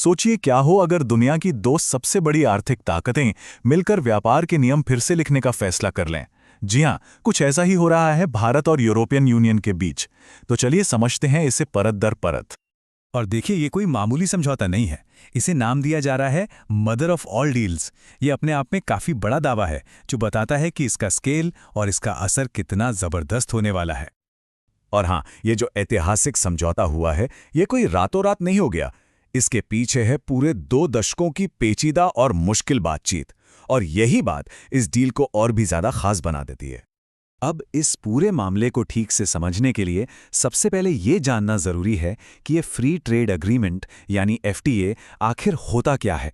सोचिए क्या हो अगर दुनिया की दो सबसे बड़ी आर्थिक ताकतें मिलकर व्यापार के नियम फिर से लिखने का फैसला कर लें। जी हां, कुछ ऐसा ही हो रहा है भारत और यूरोपियन यूनियन के बीच। तो चलिए समझते हैं इसे परत दर परत। और देखिए, ये कोई मामूली समझौता नहीं है। इसे नाम दिया जा रहा है मदर ऑफ ऑल डील्स। ये अपने आप में काफी बड़ा दावा है, जो बताता है कि इसका स्केल और इसका असर कितना जबरदस्त होने वाला है। और हाँ, ये जो ऐतिहासिक समझौता हुआ है, ये कोई रातों रात नहीं हो गया। इसके पीछे है पूरे 2 दशकों की पेचीदा और मुश्किल बातचीत, और यही बात इस डील को और भी ज्यादा खास बना देती है। अब इस पूरे मामले को ठीक से समझने के लिए सबसे पहले ये जानना जरूरी है कि ये फ्री ट्रेड एग्रीमेंट यानी एफटीए आखिर होता क्या है।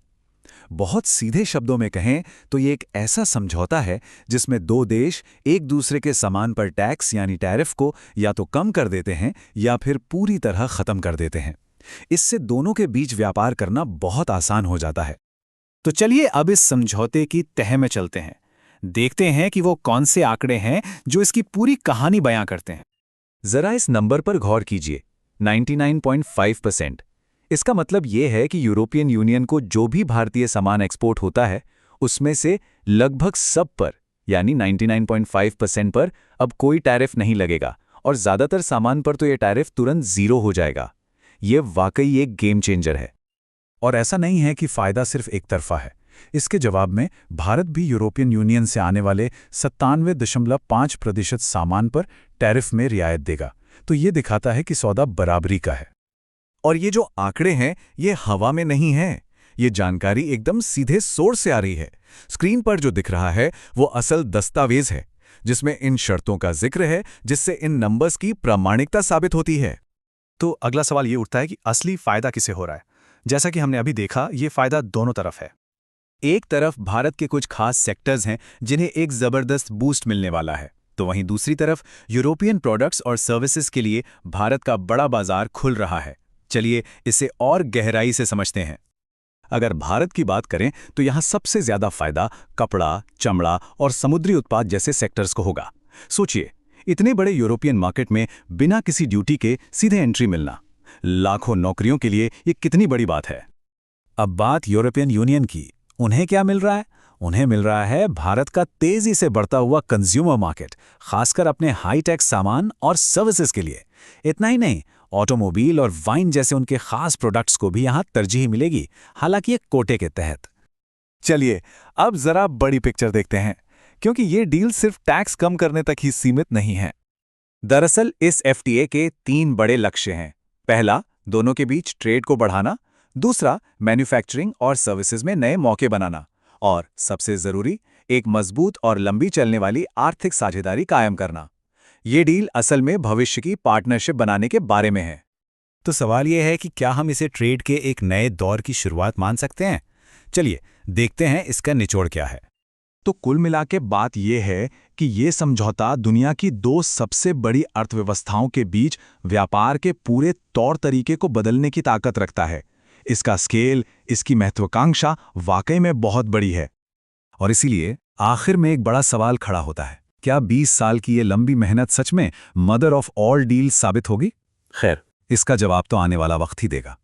बहुत सीधे शब्दों में कहें तो ये एक ऐसा समझौता है जिसमें 2 देश एक दूसरे के सामान पर टैक्स यानी टैरिफ को या तो कम कर देते हैं या फिर पूरी तरह खत्म कर देते हैं। इससे दोनों के बीच व्यापार करना बहुत आसान हो जाता है। तो चलिए अब इस समझौते की तह में चलते हैं। देखते हैं कि वो कौन से आंकड़े हैं जो इसकी पूरी कहानी बयां करते हैं। जरा इस नंबर पर गौर कीजिए, 99.5%। इसका मतलब ये है कि यूरोपियन यूनियन को जो भी भारतीय सामान एक्सपोर्ट होता है, उसमें से लगभग सब पर यानी 99.5% पर अब कोई टैरिफ नहीं लगेगा, और ज़्यादातर सामान पर तो ये टैरिफ तुरंत ज़ीरो हो जाएगा। ये वाकई एक गेम चेंजर है। और ऐसा नहीं है कि फायदा सिर्फ एक तरफा है। इसके जवाब में भारत भी यूरोपियन यूनियन से आने वाले 97.5% सामान पर टैरिफ में रियायत देगा। तो ये दिखाता है कि सौदा बराबरी का है। और ये जो आंकड़े हैं, ये हवा में नहीं हैं। ये जानकारी एकदम सीधे सोर्स से आ रही है। स्क्रीन पर जो दिख रहा है वो असल दस्तावेज है, जिसमें इन शर्तों का जिक्र है, जिससे इन नंबर्स की प्रामाणिकता साबित होती है। तो अगला सवाल ये उठता है कि असली फायदा किसे हो रहा है। जैसा कि हमने अभी देखा, ये फायदा दोनों तरफ है। एक तरफ भारत के कुछ खास सेक्टर्स हैं जिन्हें एक जबरदस्त बूस्ट मिलने वाला है, तो वहीं दूसरी तरफ यूरोपियन प्रोडक्ट्स और सर्विसेज के लिए भारत का बड़ा बाजार खुल रहा है। चलिए इसे और गहराई से समझते हैं। अगर भारत की बात करें तो यहाँ सबसे ज्यादा फायदा कपड़ा, चमड़ा और समुद्री उत्पाद जैसे सेक्टर्स को होगा। सोचिए, इतने बड़े यूरोपियन मार्केट में बिना किसी ड्यूटी के सीधे एंट्री मिलना, लाखों नौकरियों के लिए ये कितनी बड़ी बात है। अब बात यूरोपियन यूनियन की। उन्हें क्या मिल रहा है? उन्हें मिल रहा है भारत का तेजी से बढ़ता हुआ कंज्यूमर मार्केट, खासकर अपने हाईटेक सामान और सर्विसेज के लिए। इतना ही नहीं, ऑटोमोबाइल और वाइन जैसे उनके खास प्रोडक्ट्स को भी यहां तरजीह मिलेगी, हालांकि एक कोटे के तहत। चलिए अब जरा बड़ी पिक्चर देखते हैं, क्योंकि ये डील सिर्फ टैक्स कम करने तक ही सीमित नहीं है। दरअसल इस एफटीए के 3 बड़े लक्ष्य हैं। पहला, दोनों के बीच ट्रेड को बढ़ाना। दूसरा, मैन्युफैक्चरिंग और सर्विसेज में नए मौके बनाना। और सबसे जरूरी, एक मजबूत और लंबी चलने वाली आर्थिक साझेदारी कायम करना। ये डील असल में भविष्य की पार्टनरशिप बनाने के बारे में है। तो सवाल यह है कि क्या हम इसे ट्रेड के एक नए दौर की शुरुआत मान सकते हैं? चलिए देखते हैं इसका निचोड़ क्या है। तो कुल मिलाके बात यह है कि ये समझौता दुनिया की 2 सबसे बड़ी अर्थव्यवस्थाओं के बीच व्यापार के पूरे तौर तरीके को बदलने की ताकत रखता है। इसका स्केल, इसकी महत्वाकांक्षा वाकई में बहुत बड़ी है। और इसीलिए आखिर में एक बड़ा सवाल खड़ा होता है, क्या 20 साल की ये लंबी मेहनत सच में मदर ऑफ ऑल डील साबित होगी? खैर, इसका जवाब तो आने वाला वक्त ही देगा।